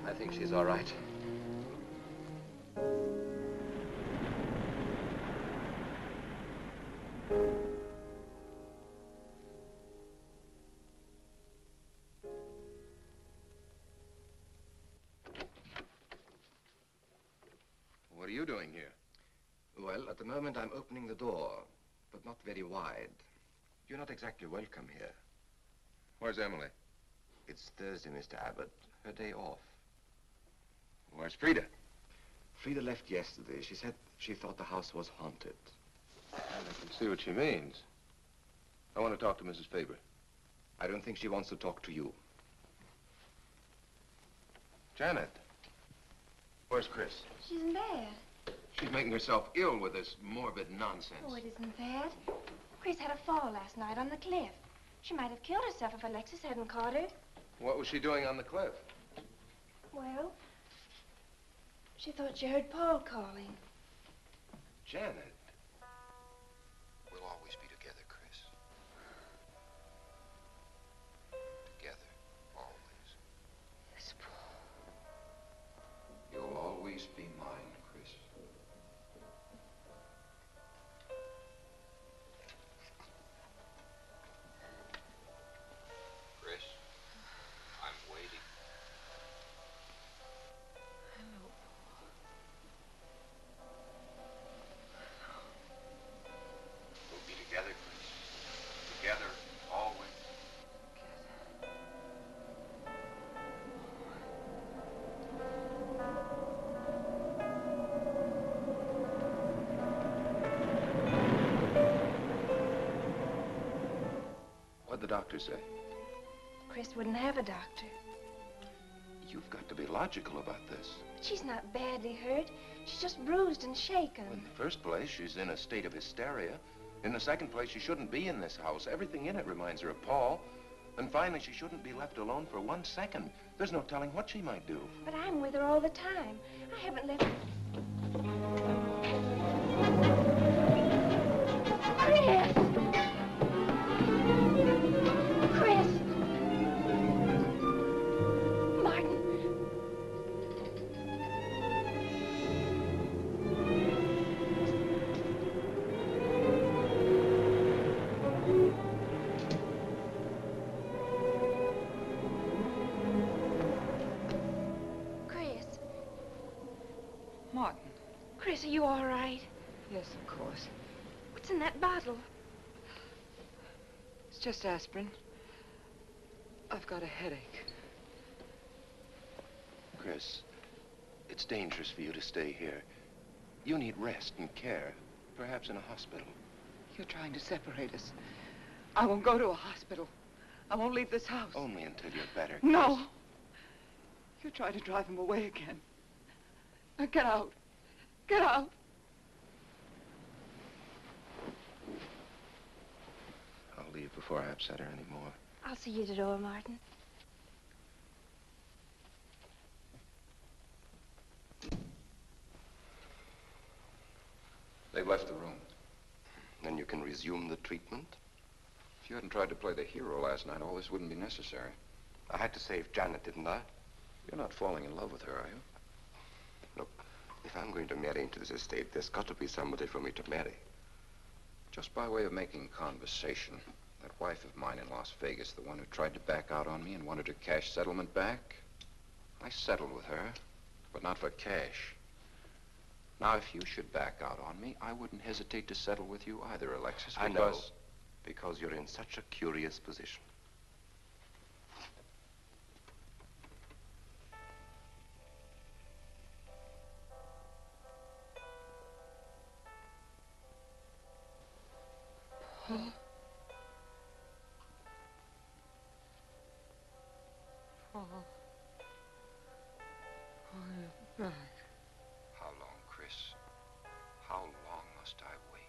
S5: I think she's all right.
S4: What are you doing here?
S6: Well, at the moment I'm opening the door, but not very wide. You're not exactly welcome here.
S4: Where's Emily?
S6: It's Thursday, Mr. Abbott. Her day off.
S4: Where's Frida?
S6: Frida left yesterday. She said she thought the house was haunted.
S4: I can see what she means. I want to talk to Mrs. Faber.
S6: I don't think she wants to talk to you.
S4: Janet. Where's Chris?
S1: She's in bed.
S4: She's making herself ill with this morbid nonsense.
S1: Oh, it isn't that. Chris had a fall last night on the cliff. She might have killed herself if Alexis hadn't caught her.
S4: What was she doing on the cliff?
S1: Well, she thought she heard Paul calling.
S4: Janet.
S5: We'll always be together, Chris. Together, always.
S2: Yes, Paul.
S5: You'll always be mine, Chris. Chris, I'm waiting.
S2: Hello,
S5: We'll be together, Chris. Together, always.
S4: What'd the doctor say?
S1: Chris wouldn't have a doctor.
S4: You've got to be logical about this.
S1: But she's not badly hurt. She's just bruised and shaken.
S4: Well, in the first place, she's in a state of hysteria. In the second place, she shouldn't be in this house. Everything in it reminds her of Paul. And finally, she shouldn't be left alone for 1 second. There's no telling what she might do.
S1: But I'm with her all the time. I haven't left... Chris! Chris! Martin!
S2: Martin.
S1: Chris, are you all right?
S2: Yes, of course.
S1: What's in that bottle?
S2: It's just aspirin. I've got a headache.
S4: Chris, it's dangerous for you to stay here. You need rest and care, perhaps in a hospital.
S2: You're trying to separate us. I won't go to a hospital. I won't leave this house.
S4: Only until you're better.
S2: No.
S4: Chris.
S2: You're trying to drive him away again. Now get out. Get out.
S4: I'll leave before I upset her anymore.
S1: I'll see you at the door, Martin.
S5: They've left the room.
S6: Then you can resume the treatment?
S5: If you hadn't tried to play the hero last night, all this wouldn't be necessary.
S6: I had to save Janet, didn't I?
S5: You're not falling in love with her, are you?
S6: Look, if I'm going to marry into this estate, there's got to be somebody for me to marry.
S5: Just by way of making conversation, that wife of mine in Las Vegas, the one who tried to back out on me and wanted her cash settlement back, I settled with her, but not for cash. Now, if you should back out on me, I wouldn't hesitate to settle with you either, Alexis, because...
S6: I know, because you're in such a curious position.
S2: Paul. Paul. Oh, you're back.
S5: How long, Chris? How long must I wait?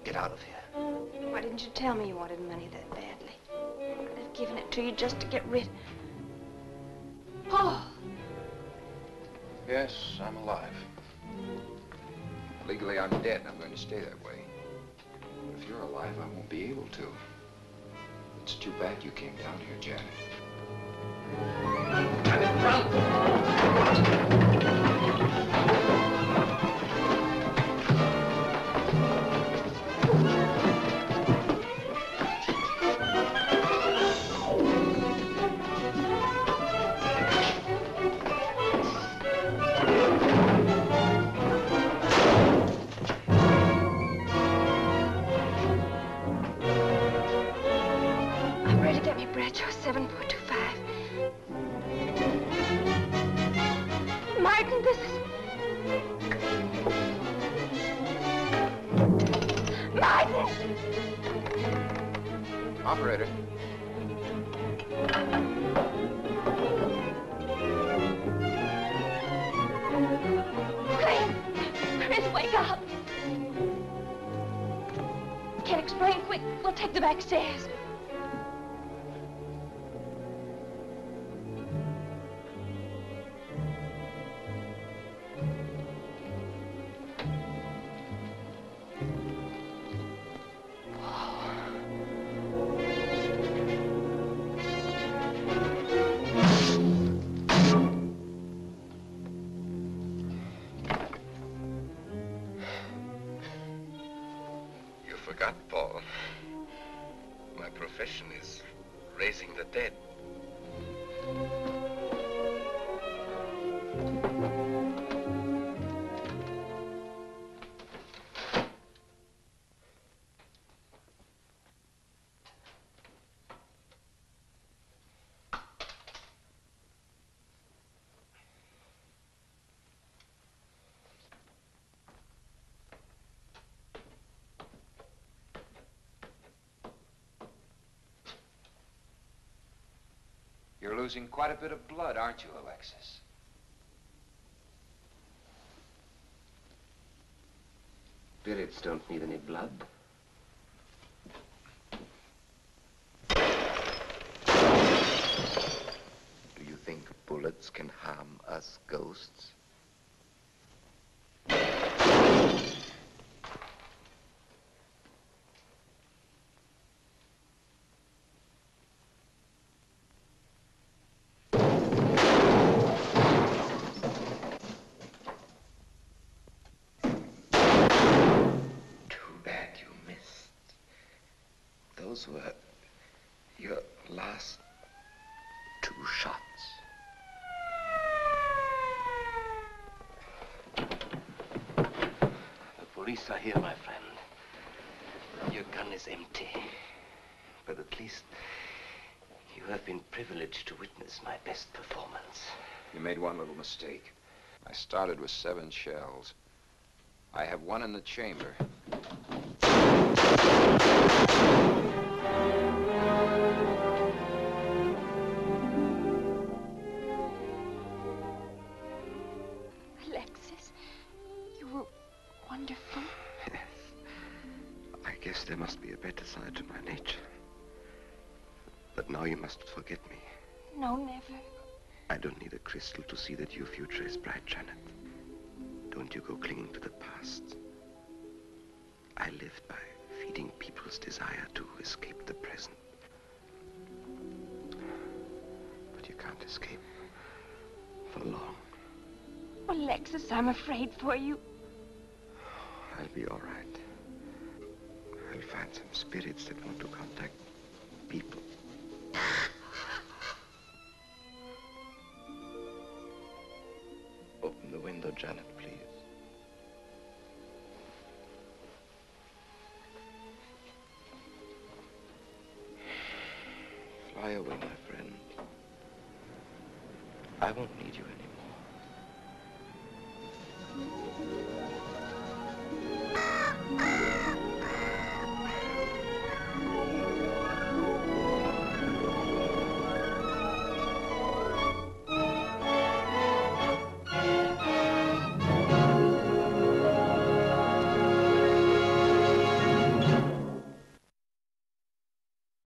S6: Get out of here.
S1: Why didn't you tell me you wanted money that badly? I'd have given it to you just to get rid... Paul!
S5: Yes, I'm alive. Legally, I'm dead, and I'm going to stay that way. But if you're alive, I won't be able to. It's too bad you came down here, Janet.
S6: Janet, run!
S1: Martin, this is... Martin!
S5: Operator.
S1: Chris, wake up! Can't explain. Quick, we'll take the back stairs.
S6: Forgot, Paul. My profession is raising the dead.
S5: losing quite a bit of blood, aren't you, Alexis?
S6: Spirits don't need any blood. Do you think bullets can harm us ghosts? Those were your last 2 shots.
S9: The police are here, my friend. Your gun is empty. But at least you have been privileged to witness my best performance.
S5: You made one little mistake. I started with 7 shells. I have 1 in the chamber.
S1: Alexis, you were wonderful.
S6: Yes. I guess there must be a better side to my nature. But now you must forget me.
S1: No, never.
S6: I don't need a crystal to see that your future is bright, Janet. Don't you go clinging to the past. I lived by feeding people's desire to escape the present. But you can't escape for long.
S1: Alexis, I'm afraid for you.
S6: I'll be all right. I'll find some spirits that want to contact people. Open the window, Janet, please. Fly away, my friend. I won't need you anymore.